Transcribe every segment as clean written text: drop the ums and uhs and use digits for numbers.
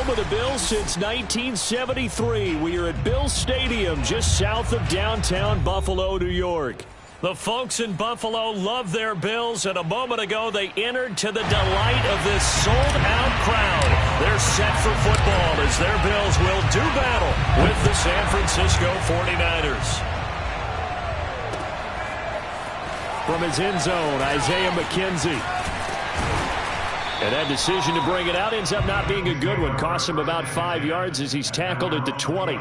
home of the Bills since 1973. We are at Bills Stadium just south of downtown Buffalo, New York. The folks in Buffalo love their Bills, and a moment ago they entered to the delight of this sold-out crowd. They're set for football as their Bills will do battle with the San Francisco 49ers. From his end zone, Isaiah McKenzie. And that decision to bring it out ends up not being a good one. Costs him about 5 yards as he's tackled at the 20.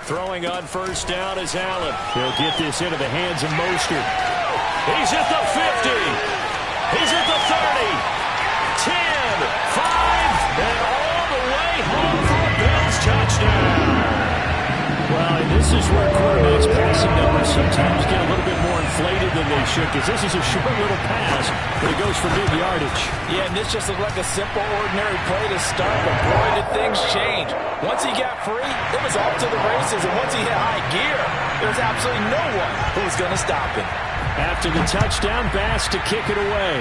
Throwing on first down is Allen. He'll get this into the hands of Mostert. He's at the 50. He's at the 30. 10, 5, and all the way home for a Bills touchdown. Well, and this is where quarterbacks' passing numbers sometimes get a little bit more inflated than they should, because this is a short little pass, but it goes for big yardage. Yeah, and this just looked like a simple, ordinary play to start, but boy, did things change. Once he got free, it was off to the races, and once he hit high gear, there was absolutely no one who was going to stop him. After the touchdown, Bass to kick it away.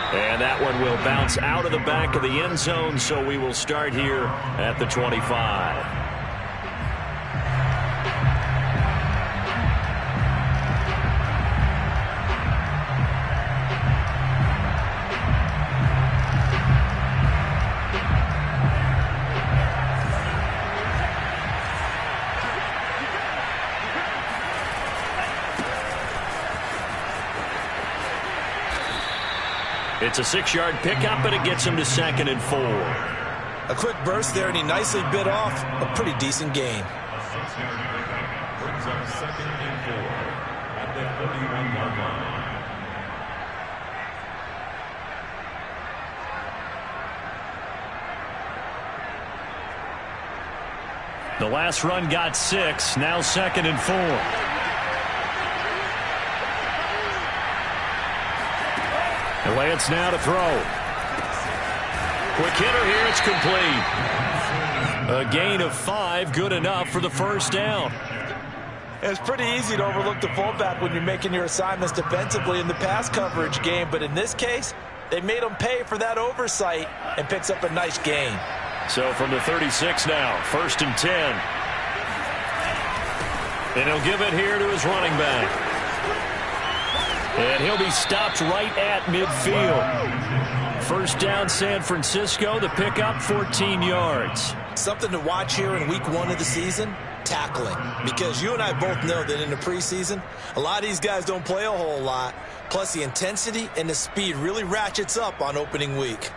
And that one will bounce out of the back of the end zone, so we will start here at the 25. It's a 6-yard pickup, and it gets him to 2nd and 4. A quick burst there, and he nicely bit off a pretty decent gain. A 6-yard pickup brings up 2nd and 4 at the 41-yard line. The last run got 6, now 2nd and 4. Lance now to throw. Quick hitter here, it's complete. A gain of 5, good enough for the first down. It's pretty easy to overlook the fullback when you're making your assignments defensively in the pass coverage game, but in this case, they made him pay for that oversight and picks up a nice gain. So from the 36 now, 1st and 10. And he'll give it here to his running back. And he'll be stopped right at midfield. First down, San Francisco. The pickup, 14 yards. Something to watch here in week 1 of the season, tackling. Because you and I both know that in the preseason, a lot of these guys don't play a whole lot. Plus, the intensity and the speed really ratchets up on opening week.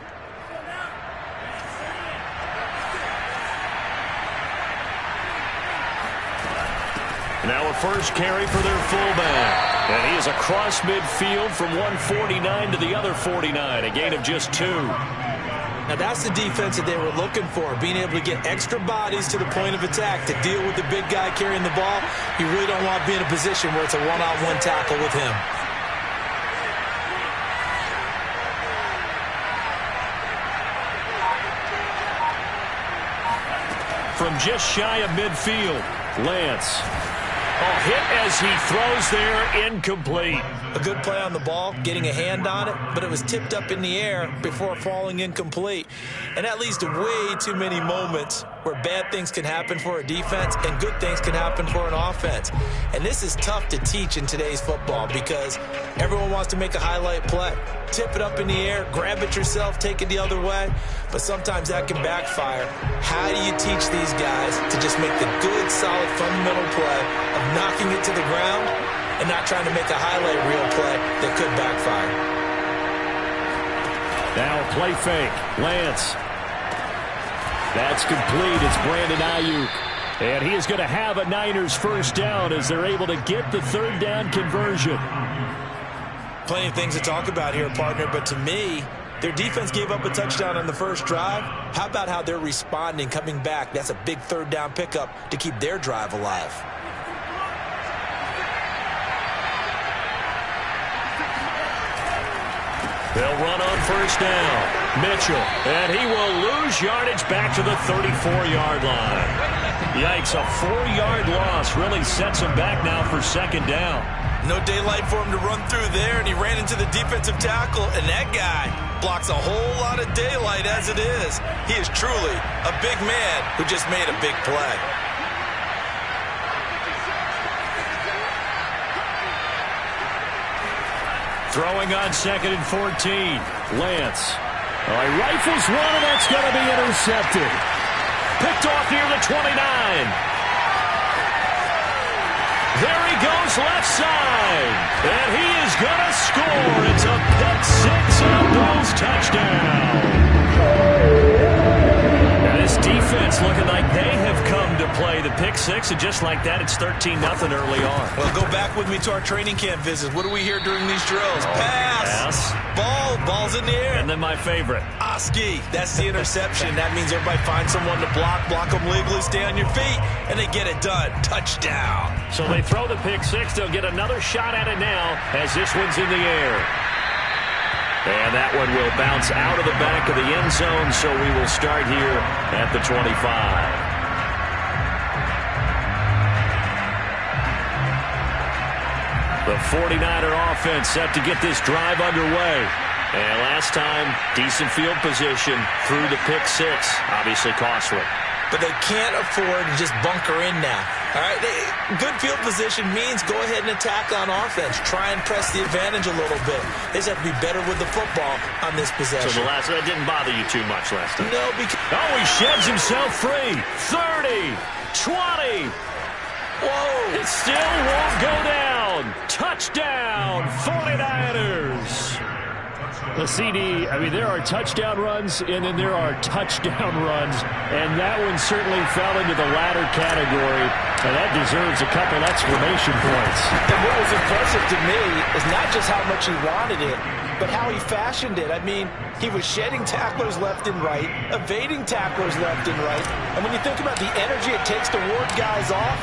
Now a first carry for their fullback. And he is across midfield from 149 to the other 49. A gain of just 2. Now that's the defense that they were looking for, being able to get extra bodies to the point of attack to deal with the big guy carrying the ball. You really don't want to be in a position where it's a one-on-one tackle with him. From just shy of midfield, Lance. Hit as he throws there, incomplete. A good play on the ball, getting a hand on it, but it was tipped up in the air before falling incomplete. And that leads to way too many moments where bad things can happen for a defense and good things can happen for an offense. And this is tough to teach in today's football because everyone wants to make a highlight play. Tip it up in the air, grab it yourself, take it the other way. But sometimes that can backfire. How do you teach these guys to just make the good, solid, fundamental play of knocking it to the ground and not trying to make a highlight reel play that could backfire? Now a play fake. Lance. That's complete. It's Brandon Ayuk. And he is going to have a Niners first down as they're able to get the third down conversion. Plenty of things to talk about here, partner, but to me, Their defense gave up a touchdown on the first drive. How about how they're responding, coming back? That's a big third down pickup to keep their drive alive. They'll run on first down. Mitchell, and he will lose yardage back to the 34-yard line. Yikes, a 4-yard loss really sets him back now for second down. No daylight for him to run through there, and he ran into the defensive tackle, and that guy blocks a whole lot of daylight as it is. He is truly a big man who just made a big play. Throwing on 2nd and 14. Lance. He rifles one, and that's going to be intercepted. Picked off near the 29. There he goes left side. And he is going to score. It's a pick six and a Bills touchdown. Now this defense looking like they have come to play the pick six, and just like that, it's 13-0 early on. Well, go back with me to our training camp visits. What do we hear during these drills? Pass. Ball's in the air. And then my favorite. Oski, that's the interception. That means everybody finds someone to block them legally, stay on your feet, and they get it done. Touchdown. So they throw the pick six. They'll get another shot at it now as this one's in the air. And that one will bounce out of the back of the end zone, so we will start here at the 25. The 49er offense set to get this drive underway. And last time, decent field position through the pick six. Obviously costly. But they can't afford to just bunker in now. All right, good field position means go ahead and attack on offense. Try and press the advantage a little bit. They just have to be better with the football on this possession. So that didn't bother you too much last time? No, because... Oh, he sheds himself free. 30, 20. Whoa. It still won't go down. Touchdown, 49ers. The CD, I mean, there are touchdown runs, and then there are touchdown runs, and that one certainly fell into the latter category, and that deserves a couple exclamation points. And what was impressive to me is not just how much he wanted it, but how he fashioned it. I mean, he was shedding tacklers left and right, evading tacklers left and right, and when you think about the energy it takes to ward guys off,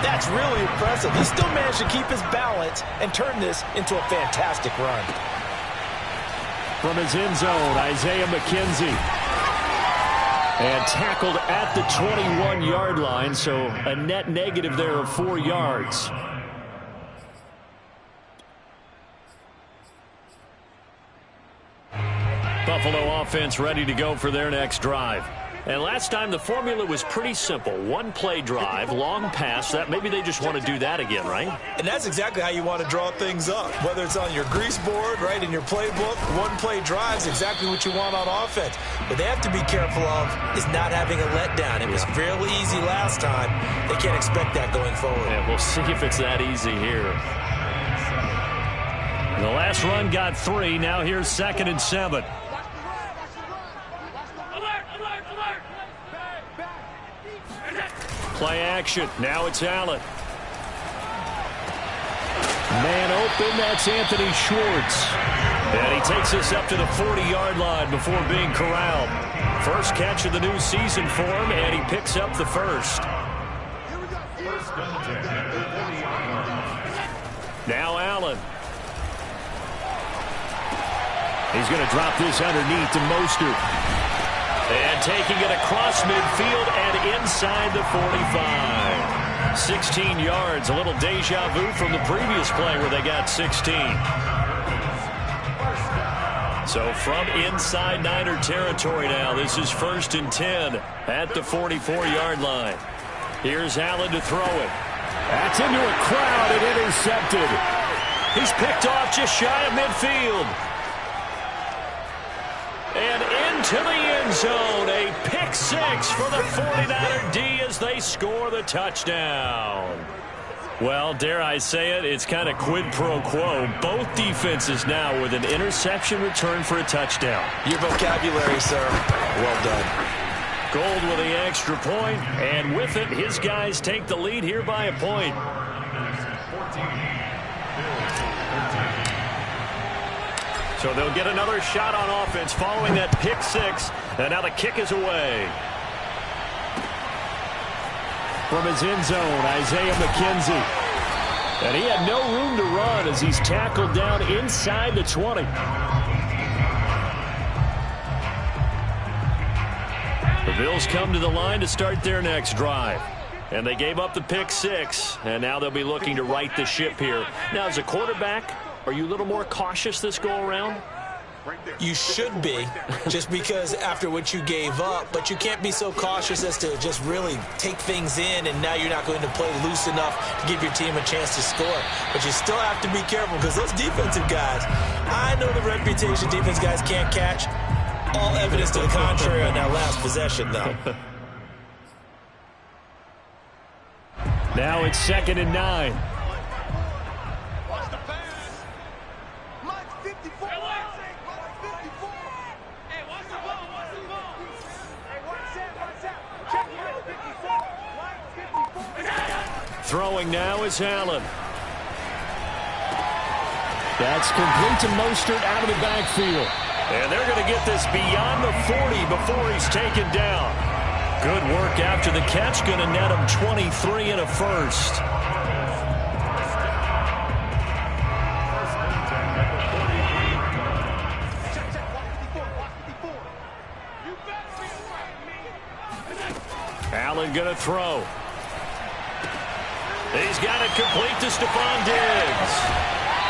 that's really impressive. He still managed to keep his balance and turn this into a fantastic run. From his end zone, Isaiah McKenzie. And tackled at the 21-yard line, so a net negative there of 4 yards. Buffalo offense ready to go for their next drive. And last time the formula was pretty simple. One play drive, long pass. That maybe they just want to do that again, right? And that's exactly how you want to draw things up. Whether it's on your grease board, right, in your playbook, one play drive is exactly what you want on offense. What they have to be careful of is not having a letdown. It was fairly easy last time. They can't expect that going forward. Yeah, we'll see if it's that easy here. The last run got 3. Now here's 2nd and 7. Play action. Now it's Allen. Man open. That's Anthony Schwartz. And he takes us up to the 40-yard line before being corralled. First catch of the new season for him, and he picks up the first. Now Allen. He's going to drop this underneath to Mostert. And taking it across midfield and inside the 45. 16 yards, a little deja vu from the previous play where they got 16. So from inside Niner territory now, this is 1st and 10 at the 44-yard line. Here's Allen to throw it. That's into a crowd and intercepted. He's picked off just shy of midfield. And into the end zone, a pick six for the 49er D as they score the touchdown. Well, dare I say it, it's kind of quid pro quo. Both defenses now with an interception return for a touchdown. Your vocabulary, sir. Well done. Gold with the extra point, and with it, his guys take the lead here by a point. 14. So they'll get another shot on offense following that pick six. And now the kick is away. From his end zone, Isaiah McKenzie. And he had no room to run as he's tackled down inside the 20. The Bills come to the line to start their next drive. And they gave up the pick six, and now they'll be looking to right the ship here. Now, as a quarterback, are you a little more cautious this go-around? You should be, just because after what you gave up, but you can't be so cautious as to just really take things in, and now you're not going to play loose enough to give your team a chance to score. But you still have to be careful because those defensive guys, I know the reputation defense guys can't catch. All evidence to the contrary on that last possession, though. Now it's 2nd and 9. Throwing now is Allen. That's complete to Mostert out of the backfield. And they're going to get this beyond the 40 before he's taken down. Good work after the catch. Going to net him 23 and a first. Allen going to throw. He's got it complete to Stephon Diggs.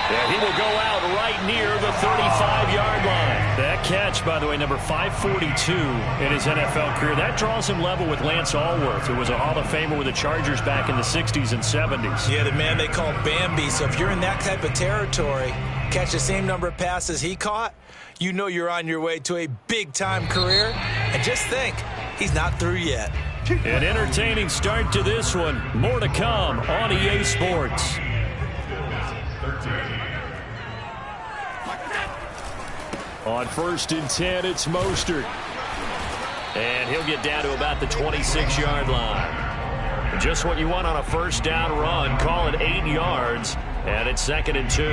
And he will go out right near the 35-yard line. That catch, by the way, number 542 in his NFL career. That draws him level with Lance Allworth, who was a Hall of Famer with the Chargers back in the 60s and 70s. Yeah, the man they call Bambi. So if you're in that type of territory, catch the same number of passes he caught, you know you're on your way to a big-time career. And just think, he's not through yet. An entertaining start to this one. More to come on EA Sports. On 1st and 10, it's Mostert. And he'll get down to about the 26-yard line. Just what you want on a first down run. Call it 8 yards. And it's 2nd and 2.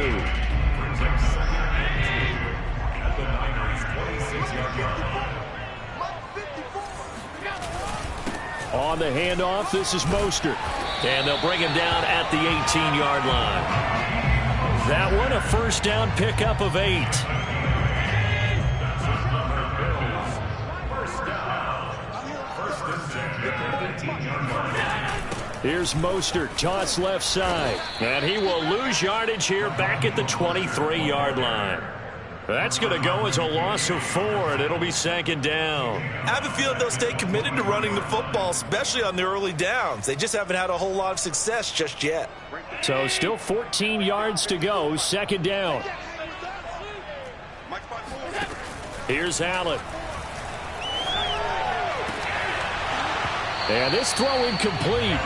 On the handoff, this is Mostert. And they'll bring him down at the 18-yard line. That one, a first down pickup of 8. Here's Mostert, toss left side. And he will lose yardage here back at the 23-yard line. That's going to go as a loss of 4, and it'll be 2nd down. I have a feeling they'll stay committed to running the football, especially on the early downs. They just haven't had a whole lot of success just yet. So still 14 yards to go, 2nd down. Here's Allen. And this throw incomplete.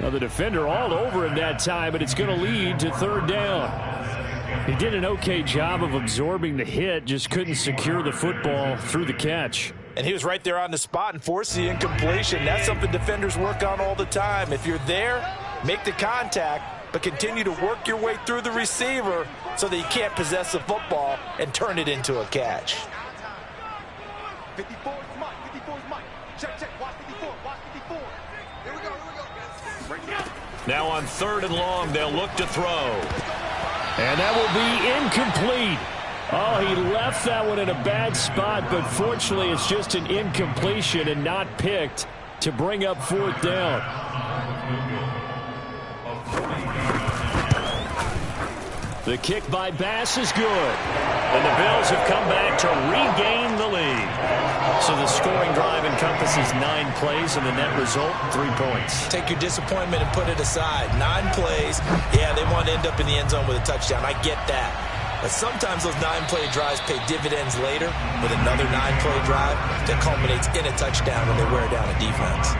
Now the defender all over him that time, but it's going to lead to 3rd down. He did an okay job of absorbing the hit, just couldn't secure the football through the catch. And he was right there on the spot and forced the incompletion. That's something defenders work on all the time. If you're there, make the contact, but continue to work your way through the receiver so that you can't possess the football and turn it into a catch. 54 is Mike. 54 is Mike. Check. Watch 54. Watch 54. Here we go. Now on 3rd and long, they'll look to throw. And that will be incomplete. Oh, he left that one in a bad spot, but fortunately it's just an incompletion and not picked to bring up 4th down. The kick by Bass is good. And the Bills have come back to regain the lead. So the scoring drive encompasses 9 plays, and the net result, 3 points. Take your disappointment and put it aside. 9 plays. Yeah, they want to end up in the end zone with a touchdown. I get that. But sometimes those 9-play drives pay dividends later with another 9-play drive that culminates in a touchdown when they wear down a defense.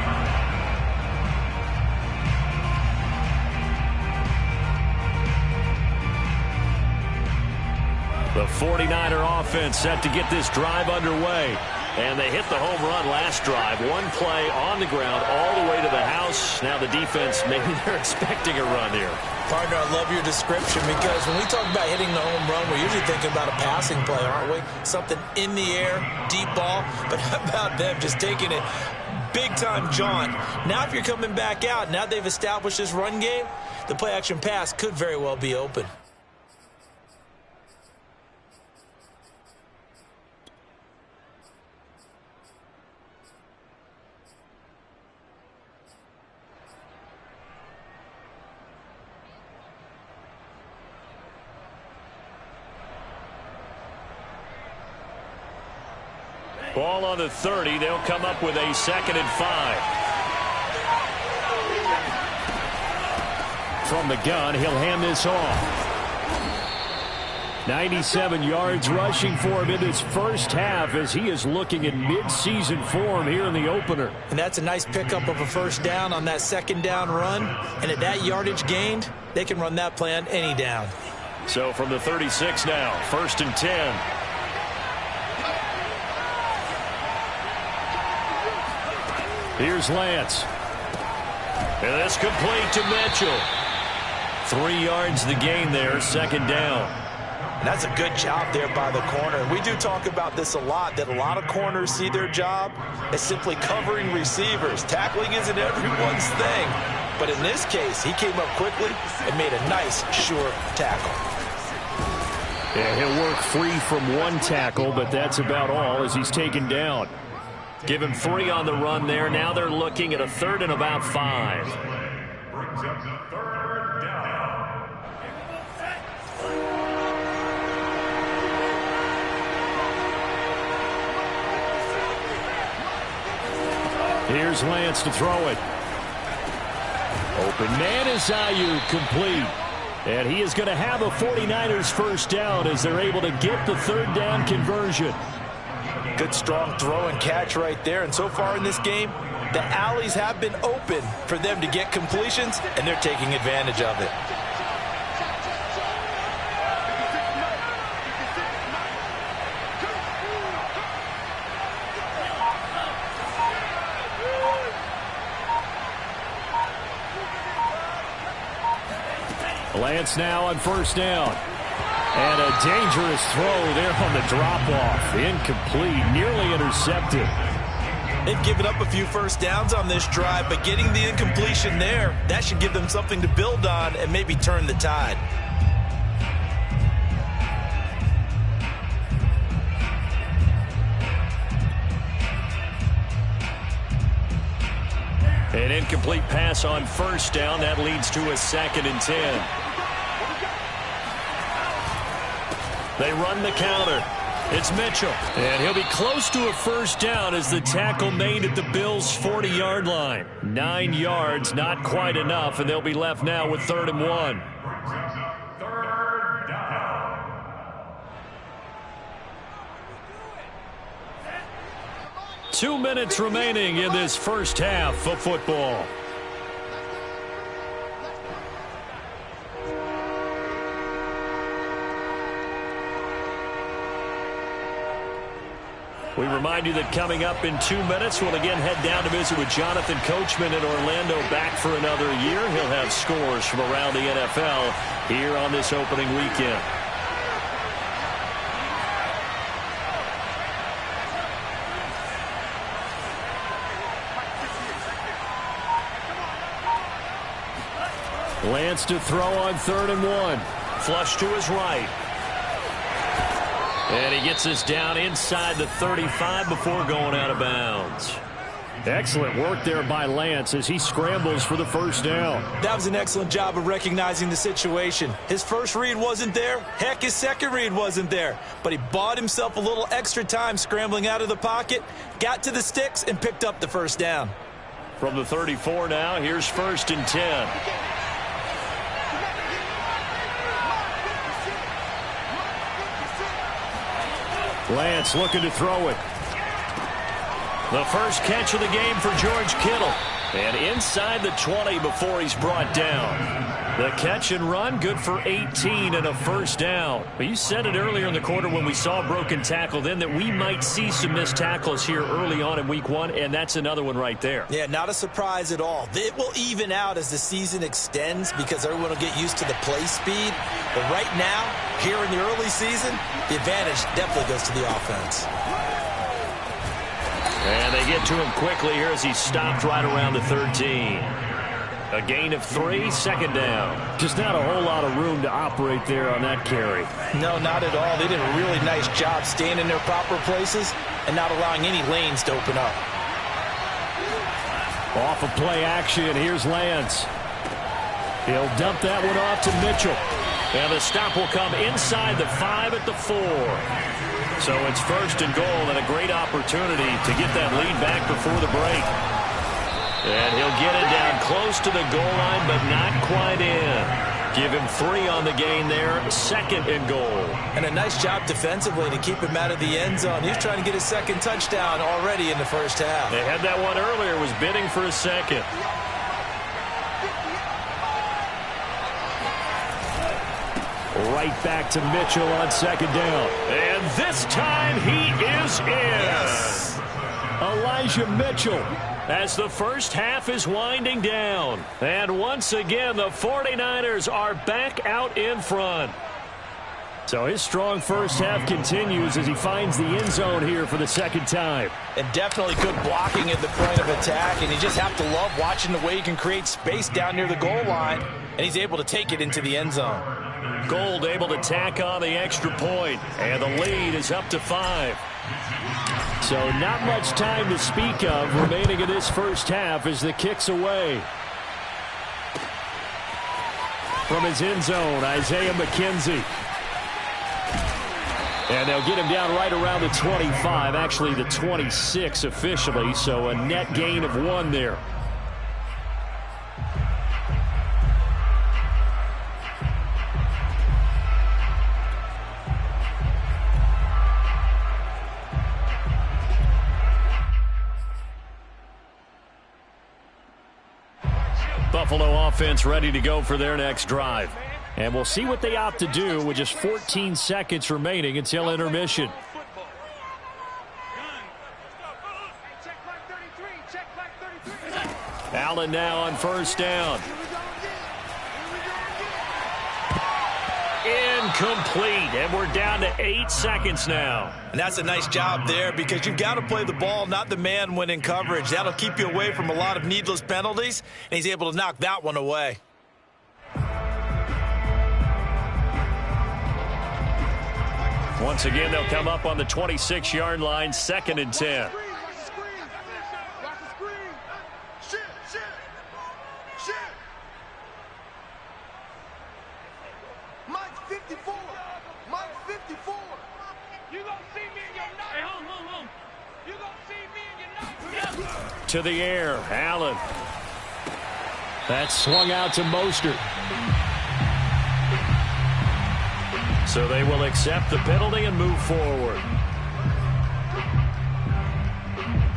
The 49er offense set to get this drive underway. And they hit the home run last drive. One play on the ground all the way to the house. Now the defense, maybe they're expecting a run here. Partner, I love your description because when we talk about hitting the home run, we're usually thinking about a passing play, aren't we? Something in the air, deep ball. But how about them just taking it big-time jaunt? Now if you're coming back out, now they've established this run game, the play-action pass could very well be open. Ball on the 30. They'll come up with a 2nd and 5. From the gun, he'll hand this off. 97 yards rushing for him in this first half as he is looking in mid-season form here in the opener. And that's a nice pickup of a first down on that 2nd down run. And at that yardage gained, they can run that play on any down. So from the 36 now, 1st and 10. Here's Lance. And that's complete to Mitchell. 3 yards the gain there, 2nd down. And that's a good job there by the corner. And we do talk about this a lot, that a lot of corners see their job as simply covering receivers. Tackling isn't everyone's thing. But in this case, he came up quickly and made a nice, sure tackle. Yeah, he'll work free from one tackle, but that's about all as he's taken down. Give him 3 on the run there. Now they're looking at a 3rd and about 5. Brings up 3rd down. Here's Lance to throw it. Open man is Ayuk, complete. And he is going to have a 49ers first down as they're able to get the 3rd down conversion. Good, strong throw and catch right there. And so far in this game, the alleys have been open for them to get completions, and they're taking advantage of it. Lance now on 1st down. And a dangerous throw there on the drop-off. Incomplete, nearly intercepted. They've given up a few first downs on this drive, but getting the incompletion there, that should give them something to build on and maybe turn the tide. An incomplete pass on 1st down. That leads to a 2nd and 10. They run the counter. It's Mitchell. And he'll be close to a first down as the tackle made at the Bills' 40-yard line. 9 yards, not quite enough, and they'll be left now with 3rd and 1. 3rd down. 2 minutes remaining in this first half of football. We remind you that coming up in 2 minutes, we'll again head down to visit with Jonathan Coachman in Orlando, back for another year. He'll have scores from around the NFL here on this opening weekend. Lance to throw on 3rd and 1. Flush to his right. And he gets this down inside the 35 before going out of bounds. Excellent work there by Lance as he scrambles for the first down. That was an excellent job of recognizing the situation. His first read wasn't there. Heck, his second read wasn't there. But he bought himself a little extra time scrambling out of the pocket, got to the sticks, and picked up the first down. From the 34 now, here's 1st and 10. Lance looking to throw it. The first catch of the game for George Kittle. And inside the 20 before he's brought down. The catch and run, good for 18 and a first down. But you said it earlier in the quarter when we saw a broken tackle then that we might see some missed tackles here early on in week one, and that's another one right there. Yeah, not a surprise at all. It will even out as the season extends because everyone will get used to the play speed. But right now, here in the early season, the advantage definitely goes to the offense. And they get to him quickly here as he stopped right around the 13. A gain of 3, second down. Just not a whole lot of room to operate there on that carry. No, not at all. They did a really nice job staying in their proper places and not allowing any lanes to open up. Off of play action, here's Lance. He'll dump that one off to Mitchell. And the stop will come inside the 5 at the 4. So it's first and goal and a great opportunity to get that lead back before the break. And he'll get it down close to the goal line, but not quite in. Give him 3 on the gain there, second and goal. And a nice job defensively to keep him out of the end zone. He's trying to get his second touchdown already in the first half. They had that one earlier, was bidding for a second. Right back to Mitchell on second down. And this time he is in. Yes. Elijah Mitchell as the first half is winding down. And once again, the 49ers are back out in front. So his strong first half continues as he finds the end zone here for the second time. And definitely good blocking at the point of attack. And you just have to love watching the way he can create space down near the goal line. And he's able to take it into the end zone. Gold able to tack on the extra point. And the lead is up to 5. So not much time to speak of remaining in this first half as the kick's away. From his end zone, Isaiah McKenzie. And they'll get him down right around the 25, actually the 26 officially, so a net gain of 1 there. Buffalo offense ready to go for their next drive. And we'll see what they opt to do with just 14 seconds remaining until intermission. Allen now on first down. Incomplete, and we're down to 8 seconds now. And that's a nice job there because you've got to play the ball, not the man when in coverage. That'll keep you away from a lot of needless penalties, and he's able to knock that one away. Once again, they'll come up on the 26-yard line, second and 10. To the air, Allen. That's swung out to Mostert. So they will accept the penalty and move forward.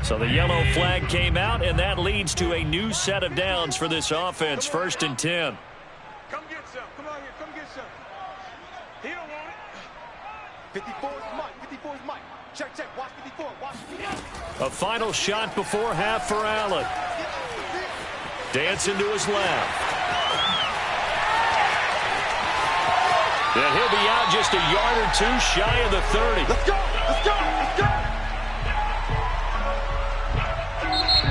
So the yellow flag came out, and that leads to a new set of downs for this offense, first and 10. Come get some. Come on here. Come get some. He don't want it. 54 is Mike. 54 is Mike. Check, check. Watch 54. Watch 54. A final shot before half for Allen. Dancing to his left. And he'll be out just a yard or 2 shy of the 30. Let's go. Let's go. Let's go.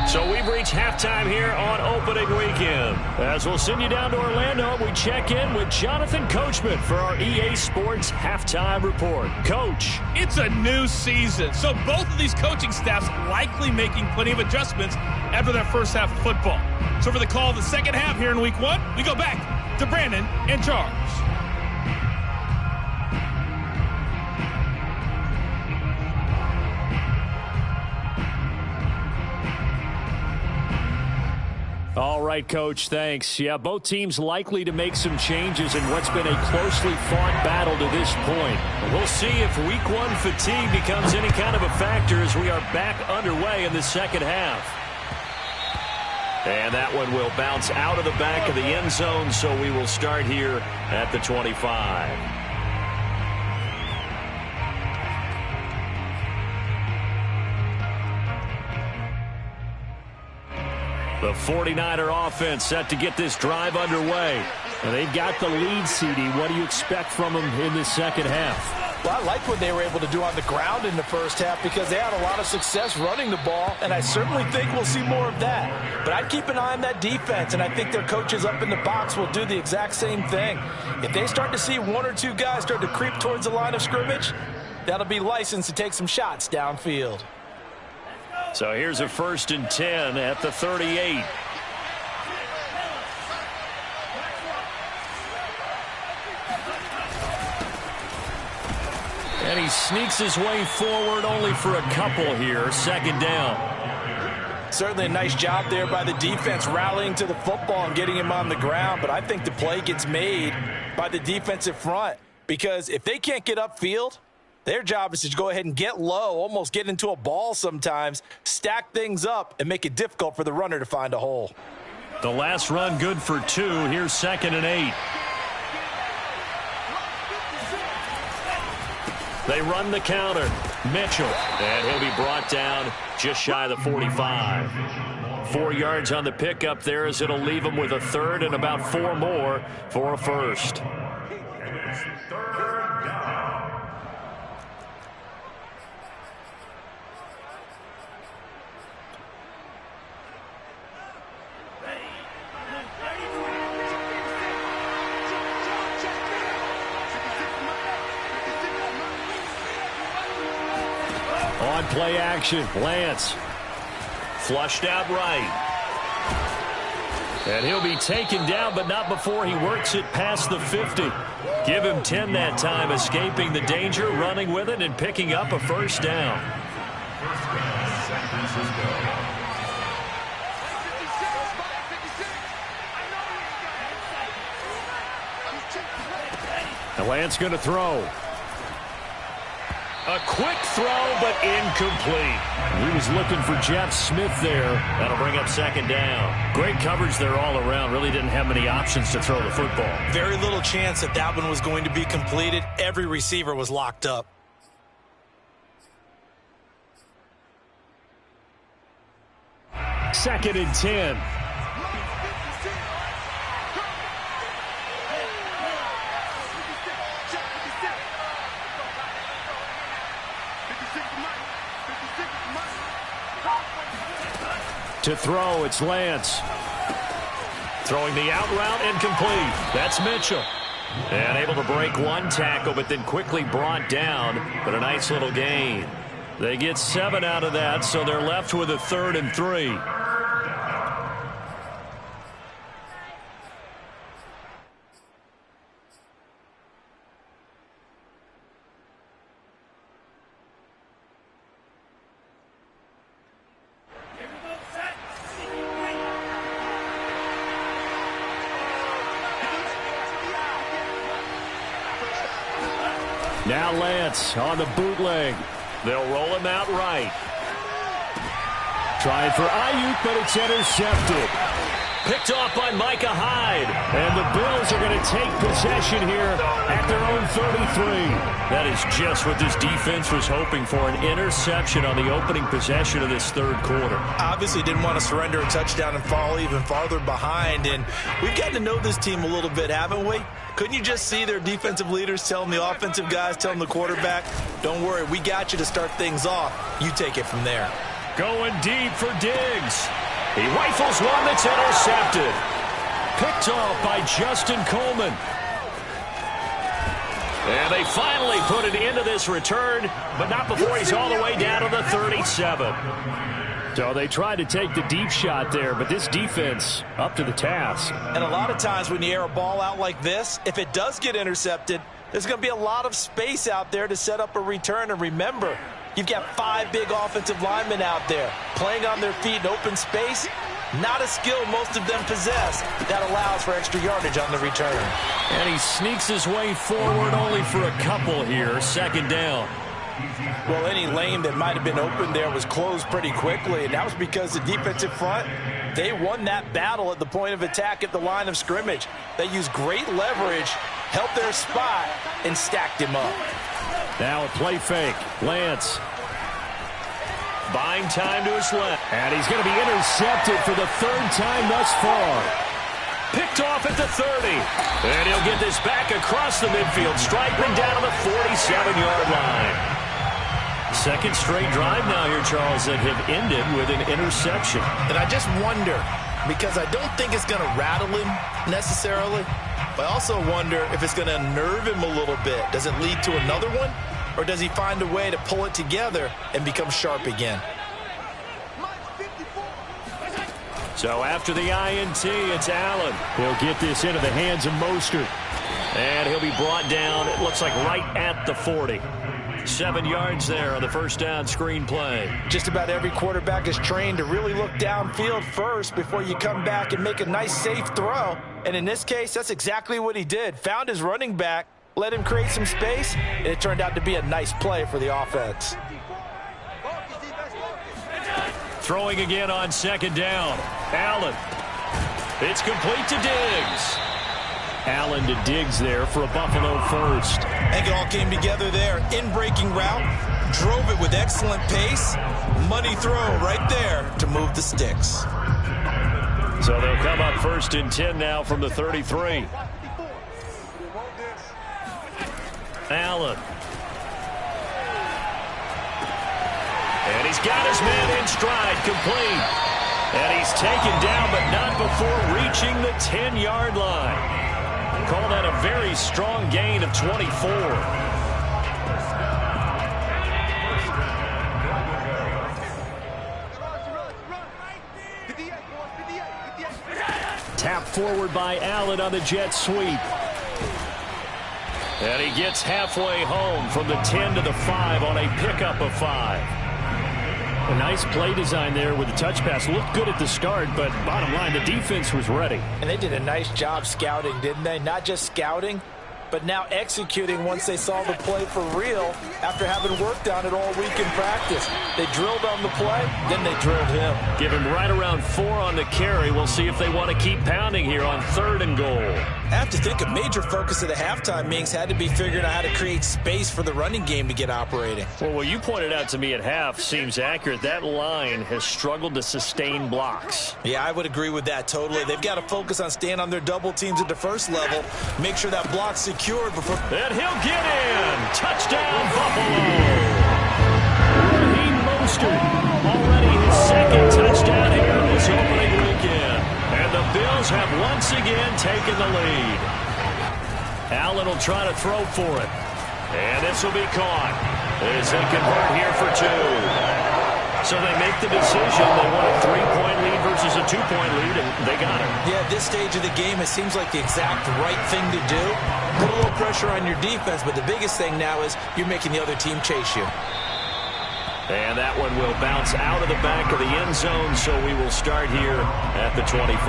So we've reached halftime here on opening weekend. As we'll send you down to Orlando, we check in with Jonathan Coachman for our EA Sports Halftime Report. Coach. It's a new season, so both of these coaching staffs likely making plenty of adjustments after their first half of football. So for the call of the second half here in week 1, we go back to Brandon and Charles. All right, Coach, thanks. Yeah, both teams likely to make some changes in what's been a closely fought battle to this point. We'll see if week 1 fatigue becomes any kind of a factor as we are back underway in the second half. And that one will bounce out of the back of the end zone, so we will start here at the 25. The 49er offense set to get this drive underway. And they've got the lead, CD. What do you expect from them in this second half? Well, I like what they were able to do on the ground in the first half because they had a lot of success running the ball, and I certainly think we'll see more of that. But I'd keep an eye on that defense, and I think their coaches up in the box will do the exact same thing. If they start to see one or two guys start to creep towards the line of scrimmage, that'll be licensed to take some shots downfield. So here's a 1st and 10 at the 38. And he sneaks his way forward only for a couple here. 2nd down. Certainly a nice job there by the defense rallying to the football and getting him on the ground. But I think the play gets made by the defensive front because if they can't get upfield, their job is to go ahead and get low, almost get into a ball sometimes, stack things up, and make it difficult for the runner to find a hole. The last run good for 2. Here's 2nd and 8. They run the counter. Mitchell. And he'll be brought down just shy of the 45. 4 yards on the pickup there as it'll leave him with a 3rd and about 4 more for a 1st. On play action, Lance. Flushed out right. And he'll be taken down, but not before he works it past the 50. Give him 10 that time, escaping the danger, running with it, and picking up a 1st down. San Francisco. And Lance going to throw. A quick throw, but incomplete. He was looking for Jeff Smith there. That'll bring up 2nd down. Great coverage there all around. Really didn't have many options to throw the football. Very little chance that that one was going to be completed. Every receiver was locked up. Second and 10. To throw, it's Lance. Throwing the out route, incomplete. That's Mitchell. And able to break one tackle, but then quickly brought down. But a nice little gain. They get 7 out of that, so they're left with a 3rd and 3. Now Lance on the bootleg. They'll roll him out right. Trying for Ayuk, but it's intercepted. Picked off by Micah Hyde. And the Bills are going to take possession here at their own 33. That is just what this defense was hoping for, an interception on the opening possession of this 3rd quarter. Obviously didn't want to surrender a touchdown and fall even farther behind. And we've gotten to know this team a little bit, haven't we? Couldn't you just see their defensive leaders telling the offensive guys, telling the quarterback, don't worry, we got you to start things off. You take it from there. Going deep for Diggs. He rifles one that's intercepted. Picked off by Justin Coleman. And they finally put an end to this return, but not before he's all the way down to the 37. So they tried to take the deep shot there, but this defense up to the task. And a lot of times when you air a ball out like this, if it does get intercepted, there's going to be a lot of space out there to set up a return. And remember, you've got 5 big offensive linemen out there playing on their feet in open space. Not a skill most of them possess that allows for extra yardage on the return. And he sneaks his way forward only for a couple here. 2nd down. Well, any lane that might have been open there was closed pretty quickly, and that was because the defensive front, they won that battle at the point of attack at the line of scrimmage. They used great leverage, helped their spot, and stacked him up. Now a play fake. Lance. Buying time to his left. And he's going to be intercepted for the third time thus far. Picked off at the 30. And he'll get this back across the midfield, striping down to the 47-yard line. Second straight drive now here, Charles, that have ended with an interception. And I just wonder, because I don't think it's going to rattle him necessarily, but I also wonder if it's going to unnerve him a little bit. Does it lead to another one? Or does he find a way to pull it together and become sharp again? So after the INT, it's Allen. He'll get this into the hands of Mostert. And he'll be brought down, it looks like right at the 40. 7 yards there on the first down screen play. Just about every quarterback is trained to really look downfield first before you come back and make a nice, safe throw. And in this case, that's exactly what he did. Found his running back, let him create some space, and it turned out to be a nice play for the offense. Throwing again on second down. Allen. It's complete to Diggs. Allen to Diggs there for a Buffalo first. I think it all came together there. In-breaking route, drove it with excellent pace. Money throw right there to move the sticks. So they'll come up first and 10 now from the 33. Allen. And he's got his man in stride, complete. And he's taken down, but not before reaching the 10-yard line. Call that a very strong gain of 24. Tap forward by Allen on the jet sweep. And he gets halfway home from the 10 to the 5 on a pickup of 5. A nice play design there with the touch pass. Looked good at the start, but bottom line, the defense was ready. And they did a nice job scouting, didn't they? Not just scouting, but now executing once they saw the play for real after having worked on it all week in practice. They drilled on the play, then they drilled him. Give him right around 4 on the carry. We'll see if they want to keep pounding here on 3rd and goal. I have to think a major focus of the halftime meetings had to be figuring out how to create space for the running game to get operating. Well, what you pointed out to me at half seems accurate. That line has struggled to sustain blocks. Yeah, I would agree with that totally. They've got to focus on staying on their double teams at the first level, make sure that block's secured before... And he'll get in! Touchdown, Buffalo! Raheem Mostert, already his second touchdown here this opening weekend. And the Bills have once again taken the lead. Allen will try to throw for it. And this will be caught as they convert here for 2. So they make the decision. They want a 3-point lead versus a 2-point lead, and they got it. Yeah, at this stage of the game, it seems like the exact right thing to do. Put a little pressure on your defense, but the biggest thing now is you're making the other team chase you. And that one will bounce out of the back of the end zone, so we will start here at the 25.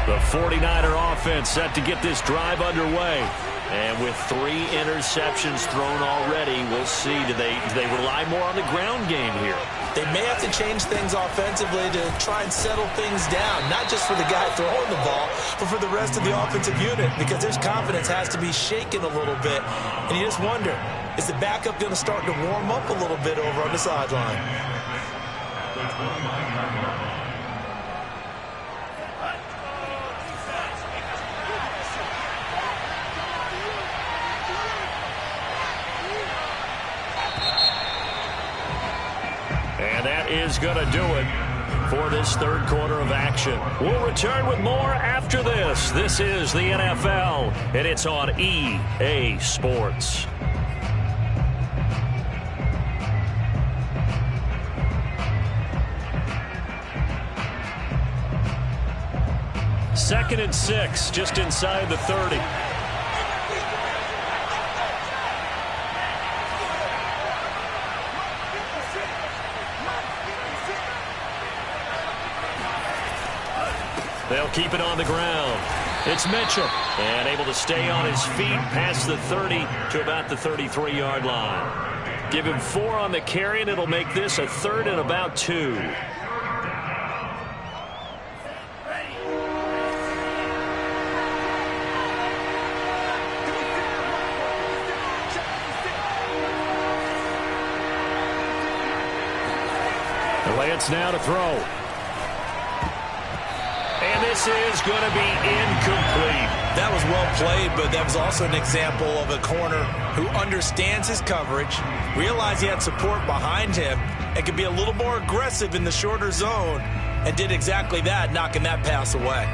The 49er offense set to get this drive underway. And with 3 interceptions thrown already, we'll see. Do they rely more on the ground game here? They may have to change things offensively to try and settle things down, not just for the guy throwing the ball, but for the rest of the offensive unit, because his confidence has to be shaken a little bit. And you just wonder, is the backup going to start to warm up a little bit over on the sideline? And that is going to do it for this third quarter of action. We'll return with more after this. This is the NFL, and it's on EA Sports. Second and 6, just inside the 30. keep it on the ground. It's Mitchell, and able to stay on his feet past the 30 to about the 33-yard line. Give him 4 on the carry, and it'll make this a 3rd and about 2. Lance now to throw. And this is going to be incomplete. That was well played, but that was also an example of a corner who understands his coverage, realized he had support behind him, and could be a little more aggressive in the shorter zone, and did exactly that, knocking that pass away.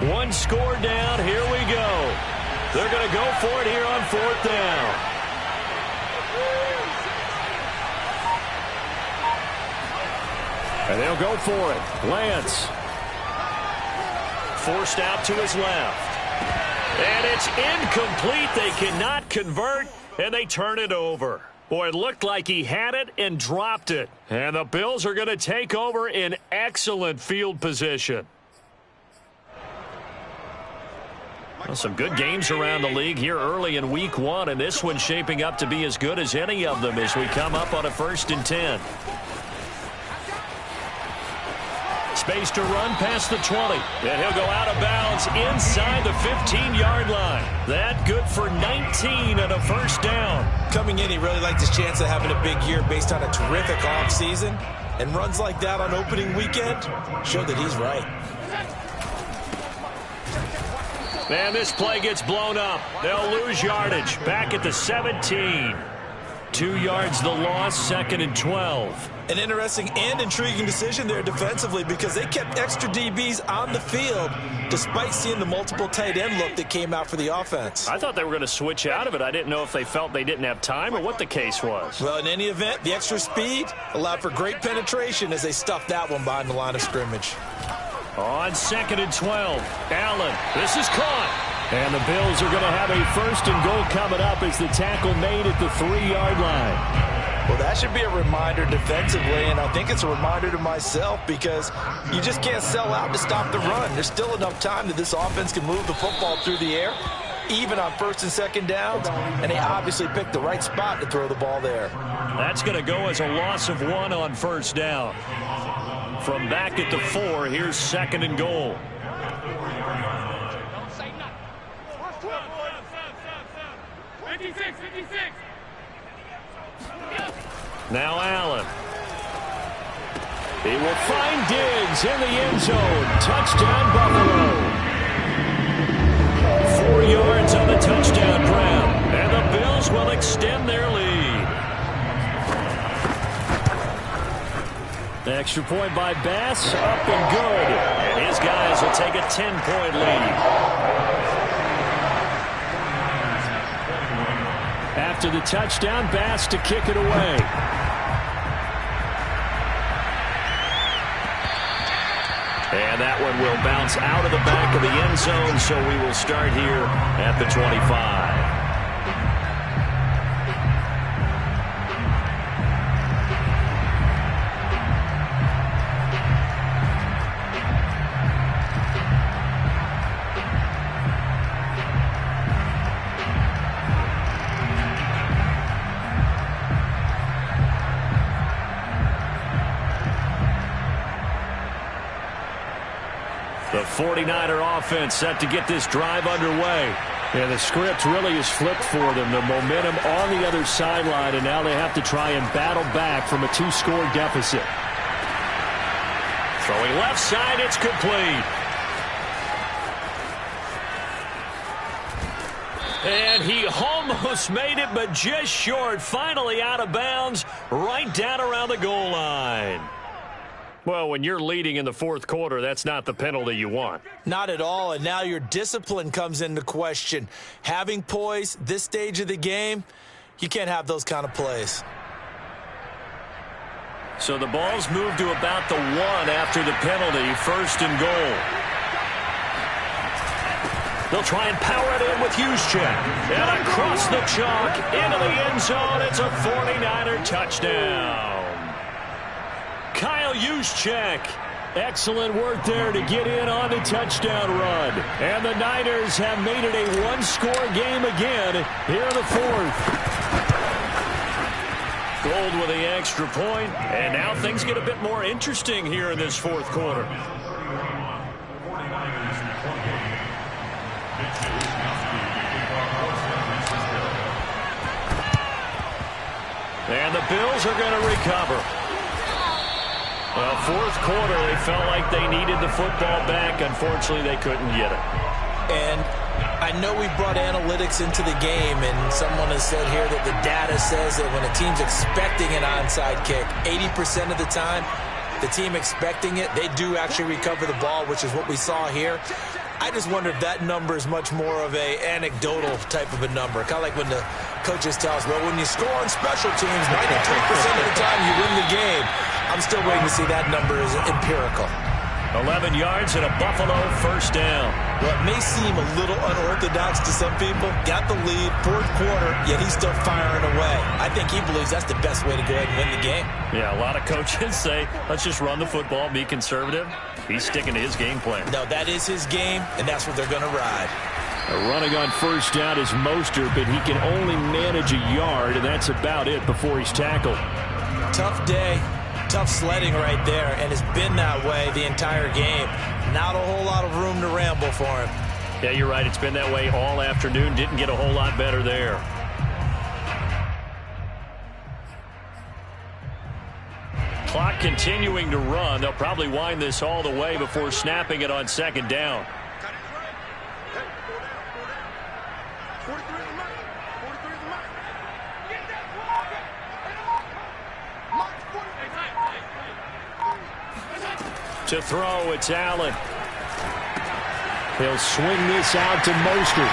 One score down. Here we go. They're going to go for it here on 4th down. And they'll go for it. Lance. Forced out to his left. And it's incomplete. They cannot convert, and they turn it over. Boy, it looked like he had it and dropped it. And the Bills are going to take over in excellent field position. Well, some good games around the league here early in week 1, and this one's shaping up to be as good as any of them as we come up on a 1st and 10. Space to run past the 20, and he'll go out of bounds inside the 15-yard line. That good for 19 and a 1st down. Coming in, he really liked his chance of having a big year based on a terrific offseason, and runs like that on opening weekend show that he's right. And this play gets blown up. They'll lose yardage. Back at the 17. 2 yards the loss, 2nd and 12. An interesting and intriguing decision there defensively because they kept extra DBs on the field despite seeing the multiple tight end look that came out for the offense. I thought they were going to switch out of it. I didn't know if they felt they didn't have time or what the case was. Well, in any event, the extra speed allowed for great penetration as they stuffed that one behind the line of scrimmage. On 2nd and 12, Allen, this is caught. And the Bills are going to have a 1st and goal coming up as the tackle made at the 3-yard line. Well, that should be a reminder defensively, and I think it's a reminder to myself because you just can't sell out to stop the run. There's still enough time that this offense can move the football through the air, even on 1st and 2nd downs, and they obviously picked the right spot to throw the ball there. That's going to go as a loss of 1 on 1st down. From back at the 4, here's 2nd and goal. Now Allen. He will find Diggs in the end zone. Touchdown, Buffalo. 4 yards on the touchdown grab. And the Bills will extend their lead. Extra point by Bass, up and good. And his guys will take a 10-point lead. After the touchdown, Bass to kick it away. And that one will bounce out of the back of the end zone, so we will start here at the 25. The 49er offense set to get this drive underway. And the script really is flipped for them. The momentum on the other sideline, and now they have to try and battle back from a 2-score deficit. Throwing left side, it's complete. And he almost made it, but just short. Finally out of bounds, right down around the goal line. Well, when you're leading in the 4th quarter, that's not the penalty you want. Not at all, and now your discipline comes into question. Having poise this stage of the game, you can't have those kind of plays. So the ball's moved to about the 1 after the penalty, 1st and goal. They'll try and power it in with Juszczyk. And across the chalk, into the end zone. It's a 49er touchdown. Kyle Juszczyk. Excellent work there to get in on the touchdown run. And the Niners have made it a one-score game again here in the 4th. Gold with the extra point, and now things get a bit more interesting here in this 4th quarter. And the Bills are going to recover. Well, 4th quarter, they felt like they needed the football back. Unfortunately, they couldn't get it. And I know we brought analytics into the game, and someone has said here that the data says that when a team's expecting an onside kick, 80% of the time, the team expecting it, they do actually recover the ball, which is what we saw here. I just wonder if that number is much more of a anecdotal type of a number. Kind of like when the coaches tell us, well, when you score on special teams, 93% of the time you win the game. I'm still waiting to see that number is empirical. 11 yards and a Buffalo 1st down. Well, it may seem a little unorthodox to some people. Got the lead, 4th quarter, yet he's still firing away. I think he believes that's the best way to go ahead and win the game. Yeah, a lot of coaches say, let's just run the football, be conservative. He's sticking to his game plan. No, that is his game, and that's what they're going to ride. Running on 1st down is Mostert, but he can only manage a yard, and that's about it before he's tackled. Tough day. Tough sledding right there, and it's been that way the entire game. Not a whole lot of room to ramble for him. Yeah, you're right. It's been that way all afternoon. Didn't get a whole lot better there. Clock continuing to run. They'll probably wind this all the way before snapping it on 2nd down. To throw, it's Allen. He'll swing this out to Mostert.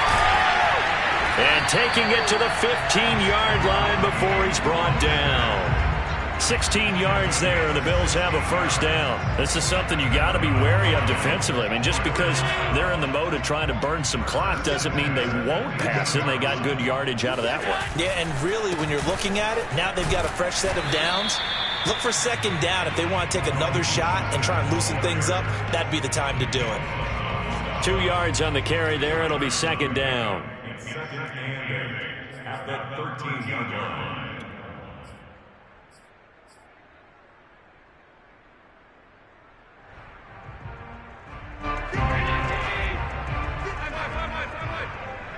And taking it to the 15-yard line before he's brought down. 16 yards there, and the Bills have a 1st down. This is something you got to be wary of defensively. I mean, just because they're in the mode of trying to burn some clock doesn't mean they won't pass it. They got good yardage out of that one. Yeah, and really, when you're looking at it, now they've got a fresh set of downs. Look for 2nd down. If they want to take another shot and try and loosen things up, that'd be the time to do it. 2 yards on the carry there. It'll be 2nd down. Second and 8 at that 13-yard line.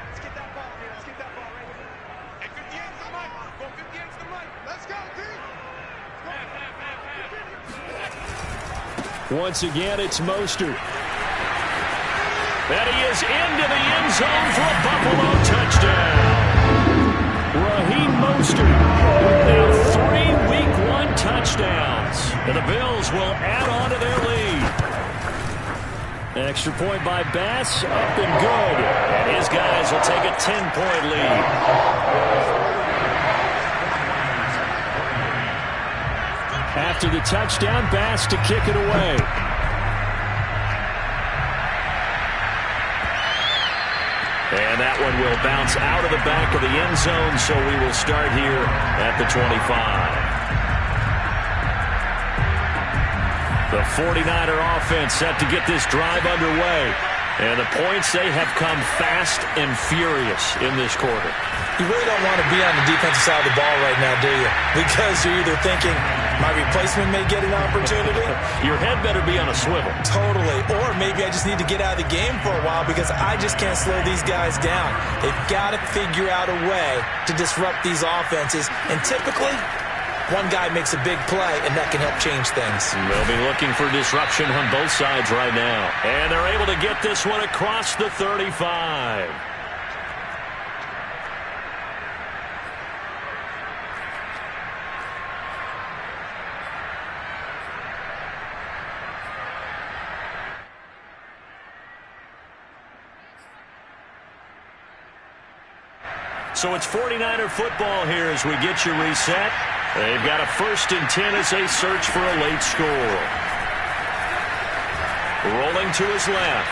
Let's get that ball here. Let's get that ball right here. And 50 yards to Mike. Go 50 yards to Mike. Let's go, D. Once again, it's Mostert. And he is into the end zone for a Buffalo touchdown. Raheem Mostert with now 3 Week 1 touchdowns. And the Bills will add on to their lead. Extra point by Bass, up and good. And his guys will take a 10-point lead. After the touchdown, Bass to kick it away. And that one will bounce out of the back of the end zone, so we will start here at the 25. The 49er offense set to get this drive underway. And the points, they have come fast and furious in this quarter. You really don't want to be on the defensive side of the ball right now, do you? Because you're either thinking, my replacement may get an opportunity. Your head better be on a swivel. Totally. Or maybe I just need to get out of the game for a while because I just can't slow these guys down. They've got to figure out a way to disrupt these offenses. And typically, one guy makes a big play, and that can help change things. They'll be looking for disruption on both sides right now. And they're able to get this one across the 35. So it's 49er football here as we get you reset. They've got a 1st and 10 as they search for a late score. Rolling to his left.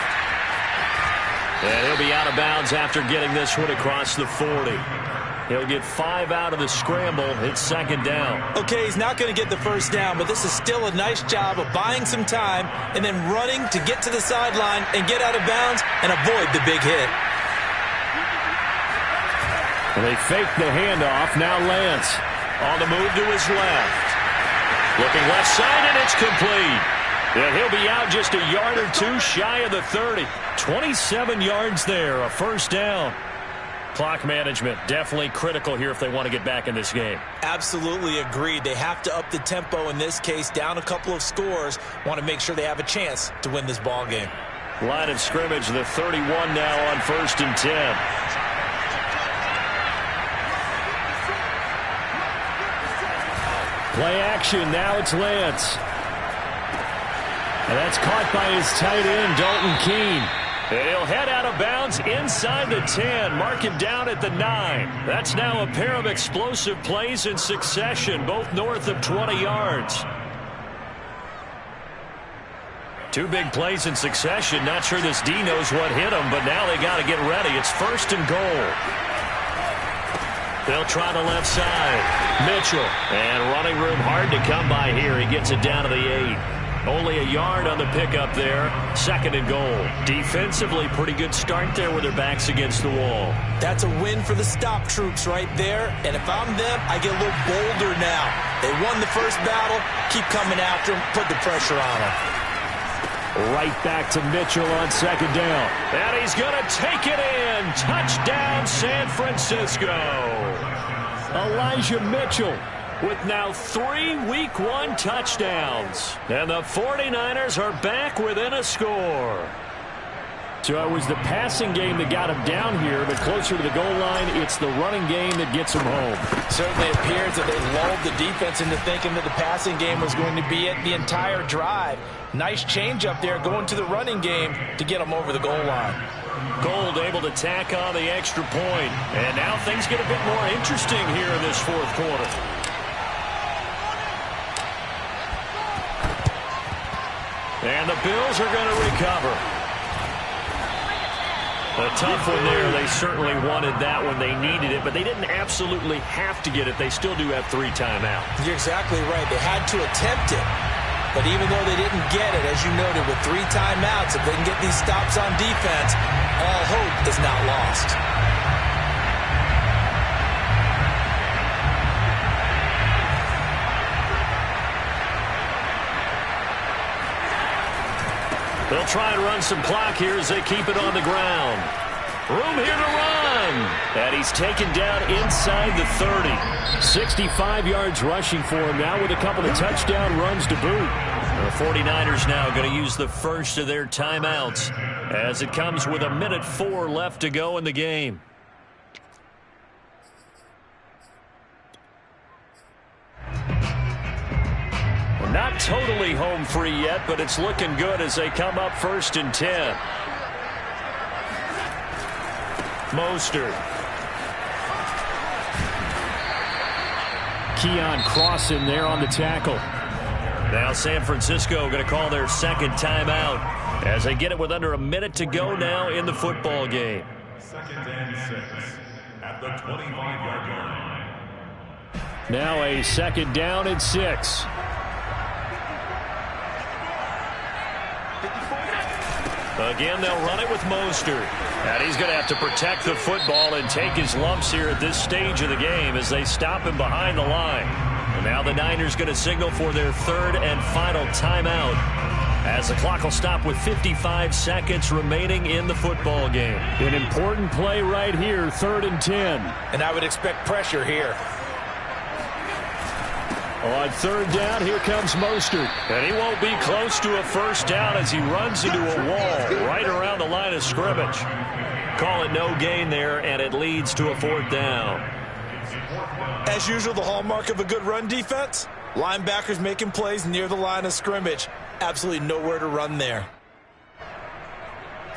And he'll be out of bounds after getting this one across the 40. He'll get 5 out of the scramble. It's 2nd down. Okay, he's not going to get the 1st down, but this is still a nice job of buying some time and then running to get to the sideline and get out of bounds and avoid the big hit. Well, they fake the handoff. Now Lance on the move to his left. Looking left side, and it's complete. Yeah, he'll be out just a yard or two shy of the 30. 27 yards there, a 1st down. Clock management definitely critical here if they want to get back in this game. Absolutely agreed. They have to up the tempo in this case, down a couple of scores. Want to make sure they have a chance to win this ball game. Line of scrimmage, the 31 now on 1st and 10. Play action, now it's Lance. And that's caught by his tight end, Dalton Keene. And he'll head out of bounds inside the 10. Mark him down at the 9. That's now a pair of explosive plays in succession, both north of 20 yards. 2 big plays in succession. Not sure this D knows what hit him, but now they got to get ready. It's 1st and goal. They'll try the left side. Mitchell. And running room hard to come by here. He gets it down to the 8. Only a yard on the pickup there. 2nd and goal. Defensively, pretty good start there with their backs against the wall. That's a win for the stop troops right there. And if I'm them, I get a little bolder now. They won the 1st battle. Keep coming after them. Put the pressure on them. Right back to Mitchell on 2nd down. And he's going to take it in. Touchdown, San Francisco. Elijah Mitchell with now 3 Week 1 touchdowns. And the 49ers are back within a score. So it was the passing game that got him down here, but closer to the goal line, it's the running game that gets him home. Certainly appears that they lulled the defense into thinking that the passing game was going to be it the entire drive. Nice change up there going to the running game to get them over the goal line. Gold able to tack on the extra point. And now things get a bit more interesting here in this 4th quarter. And the Bills are going to recover. A tough one there. They certainly wanted that when they needed it, but they didn't absolutely have to get it. They still do have 3 timeouts. You're exactly right. They had to attempt it. But even though they didn't get it, as you noted, with 3 timeouts, if they can get these stops on defense, all hope is not lost. They'll try and run some clock here as they keep it on the ground. Room here to run. And he's taken down inside the 30. 65 yards rushing for him now with a couple of touchdown runs to boot. The 49ers now going to use the first of their timeouts as it comes with 1:04 left to go in the game. Not totally home free yet, but it's looking good as they come up 1st and 10. Mostert. Keon Cross in there on the tackle. Now San Francisco going to call their 2nd timeout as they get it with under a minute to go now in the football game. 2nd and 6 at the 25-yard line. Now a 2nd down and 6. Again, they'll run it with Mostert. And he's going to have to protect the football and take his lumps here at this stage of the game as they stop him behind the line. And now the Niners going to signal for their 3rd and final timeout as the clock will stop with 55 seconds remaining in the football game. An important play right here, 3rd and 10. And I would expect pressure here. On 3rd down, here comes Mostert. And he won't be close to a 1st down as he runs into a wall right around the line of scrimmage. Call it no gain there, and it leads to a 4th down. As usual, the hallmark of a good run defense, linebackers making plays near the line of scrimmage. Absolutely nowhere to run there.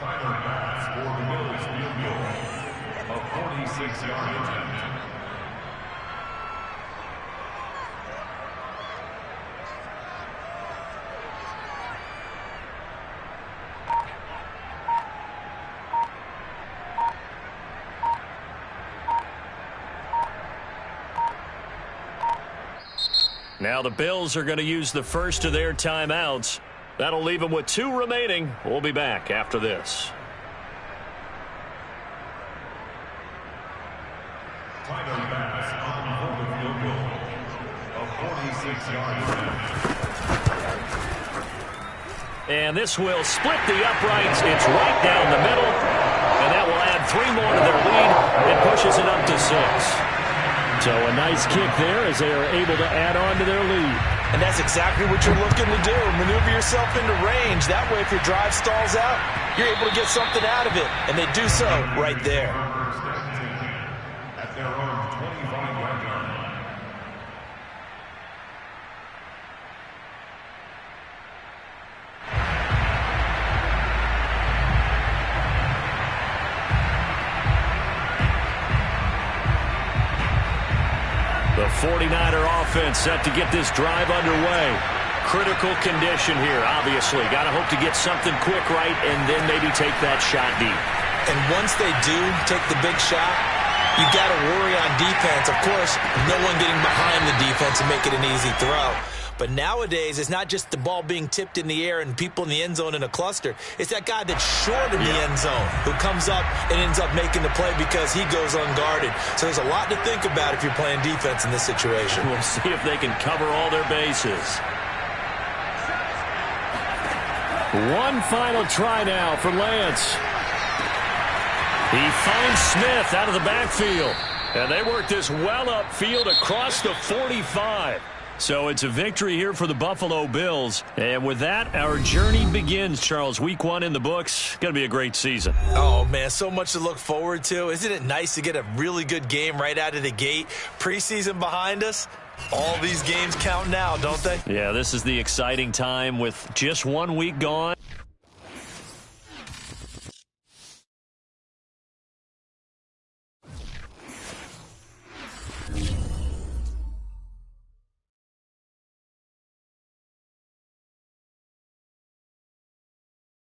Tyler Bass for the Bills field goal. A 46-yard attempt. Now the Bills are going to use the first of their timeouts. That'll leave them with 2 remaining. We'll be back after this. Tyler Bass on the field goal. A 46-yard attempt. And this will split the uprights. It's right down the middle. And that will add 3 more to their lead. It pushes it up to 6. So a nice kick there as they are able to add on to their lead. And that's exactly what you're looking to do. Maneuver yourself into range. That way, if your drive stalls out, you're able to get something out of it. And they do so right there. At their own 25-yard line. The 49er offense set to get this drive underway. Critical condition here, obviously. Got to hope to get something quick right and then maybe take that shot deep. And once they do take the big shot, you got to worry on defense. Of course, no one getting behind the defense and make it an easy throw. But nowadays, it's not just the ball being tipped in the air and people in the end zone in a cluster. It's that guy that's short in the end zone who comes up and ends up making the play because he goes unguarded. So there's a lot to think about if you're playing defense in this situation. We'll see if they can cover all their bases. One final try now for Lance. He finds Smith out of the backfield. And they work this well upfield across the 45. So it's a victory here for the Buffalo Bills. And with that, our journey begins, Charles. Week 1 in the books. Going to be a great season. Oh, man, so much to look forward to. Isn't it nice to get a really good game right out of the gate? Preseason behind us. All these games count now, don't they? Yeah, this is the exciting time with just 1 week gone.